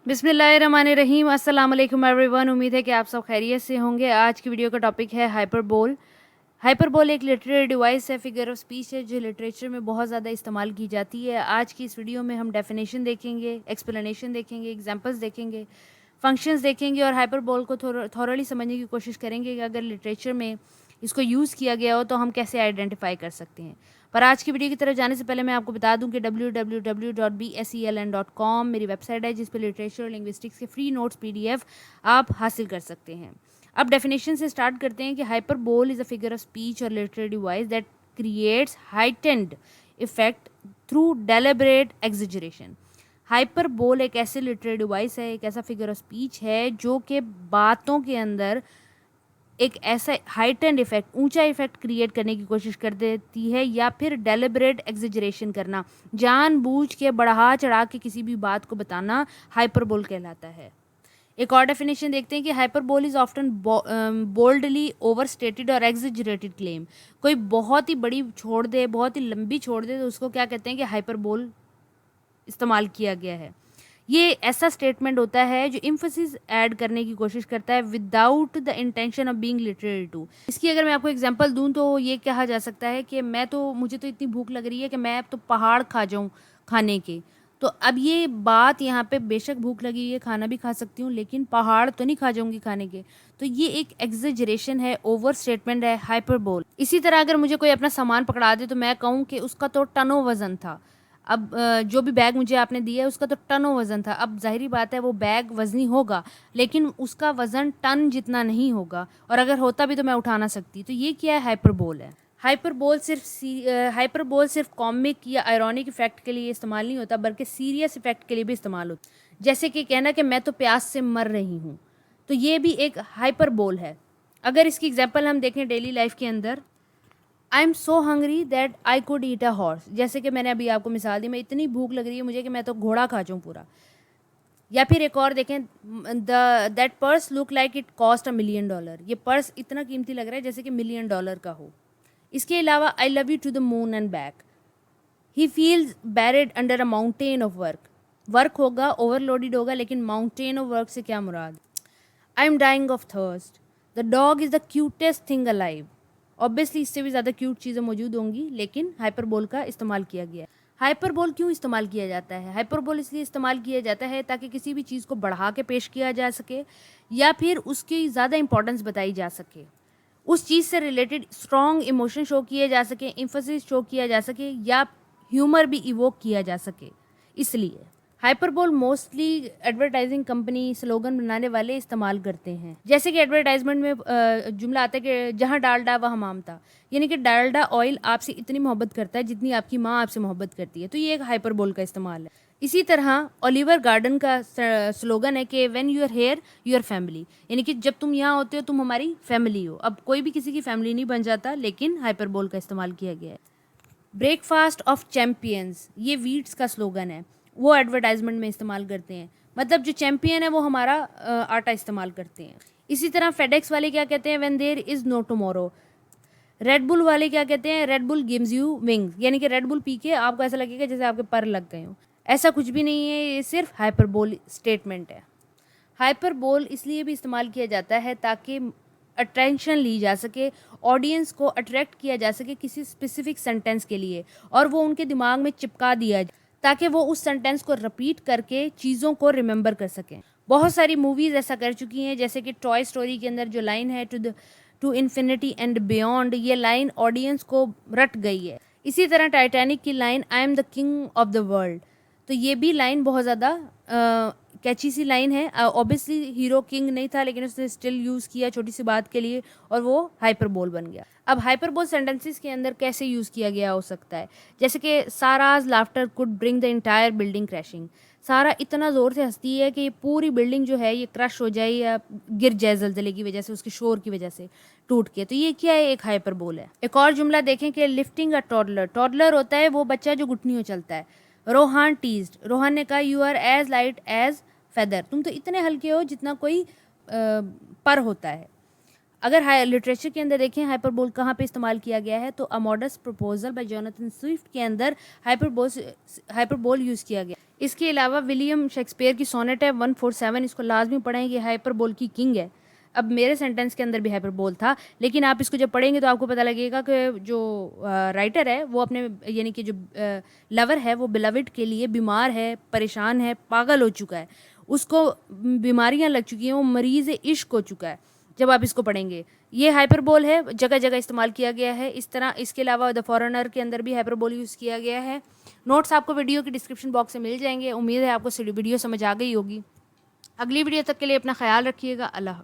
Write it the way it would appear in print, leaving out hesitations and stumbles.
बिस्मिल्लाहिर्रहमानिर्रहीम। अस्सलाम वालेकुम एवरीवन। उम्मीद है कि आप सब खैरियत से होंगे। आज की वीडियो का टॉपिक है हाइपरबोल। हाइपरबोल एक लिटरेरी डिवाइस है, फिगर ऑफ स्पीच है जो लिटरेचर में बहुत ज़्यादा इस्तेमाल की जाती है। आज की इस वीडियो में हम डेफिनेशन देखेंगे, एक्सप्लेनेशन देखेंगे, एग्जांपल्स देखेंगे, फंक्शंस देखेंगे और हाइपरबोल को थॉरली समझने की कोशिश करेंगे कि अगर लिटरेचर में इसको यूज़ किया गया हो तो हम कैसे आइडेंटिफाई कर सकते हैं। पर आज की वीडियो की तरफ जाने से पहले मैं आपको बता दूं कि www.bseln.com मेरी वेबसाइट है जिस पर लिटरेचर और लिंग्विस्टिक्स के फ्री नोट्स PDF आप हासिल कर सकते हैं। अब डेफिनेशन से स्टार्ट करते हैं कि hyperbole is a figure of speech और literary device that creates heightened effect through deliberate exaggeration. Hyperbole एक ऐसे लिटरेरी डिवाइस है, एक ऐसा फिगर ऑफ स्पीच है जो कि बातों के अंदर एक ऐसा हाइटेंड इफेक्ट, ऊंचा इफेक्ट क्रिएट करने की कोशिश कर देती है या फिर डेलिबरेट एग्जिजरेशन करना, जानबूझ के बढ़ा चढ़ा के किसी भी बात को बताना हाइपरबोल कहलाता है। एक और डेफिनेशन देखते हैं कि hyperbole is often boldly overstated और एग्जिजरेटेड क्लेम। कोई बहुत ही बड़ी छोड़ दे, बहुत ही लंबी छोड़ दे तो उसको क्या कहते हैं कि हाइपरबोल इस्तेमाल किया गया है। ये ऐसा स्टेटमेंट होता है जो इम्फोसिस ऐड करने की कोशिश करता है without the intention of being literary too. इसकी अगर मैं आपको एग्जांपल दूं तो ये कहा जा सकता है कि मुझे तो इतनी भूख लग रही है कि मैं अब तो पहाड़ खा जाऊं खाने के। तो अब ये बात यहाँ पे, बेशक भूख लगी है, खाना भी खा सकती हूँ लेकिन पहाड़ तो नहीं खा जाऊंगी खाने के। तो ये एक एग्जेजरेशन है, ओवर स्टेटमेंट है, हाइपरबोल। इसी तरह अगर मुझे कोई अपना सामान पकड़ा दे तो मैं कहूँ कि उसका तो टनों वजन था। अब जो भी बैग मुझे आपने दिया है उसका तो टनों वज़न था। अब ज़ाहिरी बात है वो बैग वज़नी होगा लेकिन उसका वज़न टन जितना नहीं होगा, और अगर होता भी तो मैं उठा ना सकती। तो ये क्या है? हाइपरबोल है। हाइपरबोल सिर्फ कॉमिक या आयरॉनिक इफेक्ट के लिए इस्तेमाल नहीं होता बल्कि सीरियस इफेक्ट के लिए भी इस्तेमाल होता है। जैसे कि कहना कि मैं तो प्यास से मर रही हूँ, तो ये भी एक हाइपरबोल है। अगर इसकी एग्जाम्पल हम देखें डेली लाइफ के अंदर, I am so hungry that I could eat a horse. जैसे कि मैंने अभी आपको मिसाल दी, मैं इतनी भूख लग रही है मुझे कि मैं तो घोड़ा खा जाऊँ पूरा। या फिर एक और देखें, that purse look like it cost $1 million। ये पर्स इतना कीमती लग रहा है जैसे कि $1 million का हो। इसके अलावा I love you to the moon and back. He feels buried under a mountain of work. Work होगा, ओवरलोडेड होगा, लेकिन माउंटेन ऑफ वर्क से क्या मुराद? I am dying of thirst. The dog is the cutest thing alive. Obviously इससे भी ज़्यादा cute चीज़ें मौजूद होंगी लेकिन हाइपरबोल का इस्तेमाल किया गया है। हाइपरबोल क्यों इस्तेमाल किया जाता है? हाइपरबोल इसलिए इस्तेमाल किया जाता है ताकि किसी भी चीज़ को बढ़ा के पेश किया जा सके या फिर उसकी ज़्यादा इंपॉर्टेंस बताई जा सके, उस चीज़ से रिलेटेड स्ट्रॉन्ग इमोशन शो किए जा सके, इम्फोसिस शो किया जा सके या ह्यूमर भी इवोक किया जा सके। इसलिए hyperbole mostly advertising company slogan बनाने वाले इस्तेमाल करते हैं। जैसे कि एडवर्टाइजमेंट में जुमला आता है कि जहाँ डालडा वहाँ मामता, यानी कि डालडा ऑयल आपसे इतनी मोहब्बत करता है जितनी आपकी माँ आपसे मोहब्बत करती है। तो ये एक हाइपरबोल का इस्तेमाल है। इसी तरह ओलिवर गार्डन का स्लोगन है कि when you are here you are family, यानी कि जब तुम यहाँ होते हो तुम हमारी फैमिली हो। अब कोई भी किसी की फैमिली नहीं बन जाता लेकिन हाइपरबोल का इस्तेमाल किया गया है। ब्रेकफास्ट ऑफ चैम्पियंस, ये वीट्स का स्लोगन है, वो एडवर्टाइजमेंट में इस्तेमाल करते हैं। मतलब जो चैम्पियन है वो हमारा आटा इस्तेमाल करते हैं। इसी तरह फेडेक्स वाले क्या कहते हैं? When there is no tomorrow. Red Bull वाले क्या कहते हैं? Red Bull gives you wings, यानी कि रेड बुल पी के आपको ऐसा लगेगा जैसे आपके पर लग गए हो। ऐसा कुछ भी नहीं है, ये सिर्फ हाइपरबोल स्टेटमेंट है। हाइपरबोल इसलिए भी इस्तेमाल किया जाता है ताकि अटेंशन ली जा सके, ऑडियंस को अट्रैक्ट किया जा सके किसी स्पेसिफिक सेंटेंस के लिए और वो उनके दिमाग में चिपका दिया जाए ताकि वो उस सेंटेंस को रिपीट करके चीज़ों को रिमेंबर कर सकें। बहुत सारी मूवीज़ ऐसा कर चुकी हैं, जैसे कि टॉय स्टोरी के अंदर जो लाइन है टू इन्फिनिटी एंड बियॉन्ड, ये लाइन ऑडियंस को रट गई है। इसी तरह टाइटैनिक की line I am the king of the world, तो ये भी लाइन बहुत ज़्यादा कैची सी लाइन है। ऑब्वियसली हीरो किंग नहीं था लेकिन उसने स्टिल यूज़ किया छोटी सी बात के लिए और वो हाइपरबोल बन गया। अब हाइपरबोल सेंटेंसेस के अंदर कैसे यूज़ किया गया हो सकता है? जैसे कि Sarah's laughter could bring the entire building crashing. Sarah इतना ज़ोर से हंसती है कि ये पूरी बिल्डिंग जो है ये क्रश हो जाए या गिर जाए ज़लज़ले की वजह से, उसके शोर की वजह से टूट के। तो ये क्या है? एक हाइपरबोल है। एक और जुमला देखें कि लिफ्टिंग अ टॉडलर। टॉडलर होता है वो बच्चा जो घुटनियों चलता है। रोहान टीज्ड, रोहान ने कहा you are as light as feather, तुम तो इतने हल्के हो जितना कोई पर होता है। अगर लिटरेचर के अंदर देखें हाइपरबोल कहाँ पे इस्तेमाल किया गया है तो a modest proposal by Jonathan Swift के अंदर हाइपरबोल यूज़ किया गया। इसके अलावा विलियम शेक्सपियर की सोनेट है 147, इसको लाजमी पढ़ें, ये हाइपरबोल की किंग है। अब मेरे सेंटेंस के अंदर भी हाइपरबोल था, लेकिन आप इसको जब पढ़ेंगे तो आपको पता लगेगा कि जो राइटर है वो अपने यानी कि जो लवर है वो बिलविड के लिए बीमार है, परेशान है, पागल हो चुका है, उसको बीमारियां लग चुकी हैं, वो मरीज़ इश्क हो चुका है। जब आप इसको पढ़ेंगे, ये हाइपरबोल है, जगह जगह इस्तेमाल किया गया है इस तरह। इसके अलावा द फॉरेनर के अंदर भी हाइपरबोल यूज़ किया गया है। नोट्स आपको वीडियो की डिस्क्रिप्शन बॉक्स में मिल जाएंगे। उम्मीद है आपको वीडियो समझ आ गई होगी। अगली वीडियो तक के लिए अपना ख्याल रखिएगा। अल्लाह।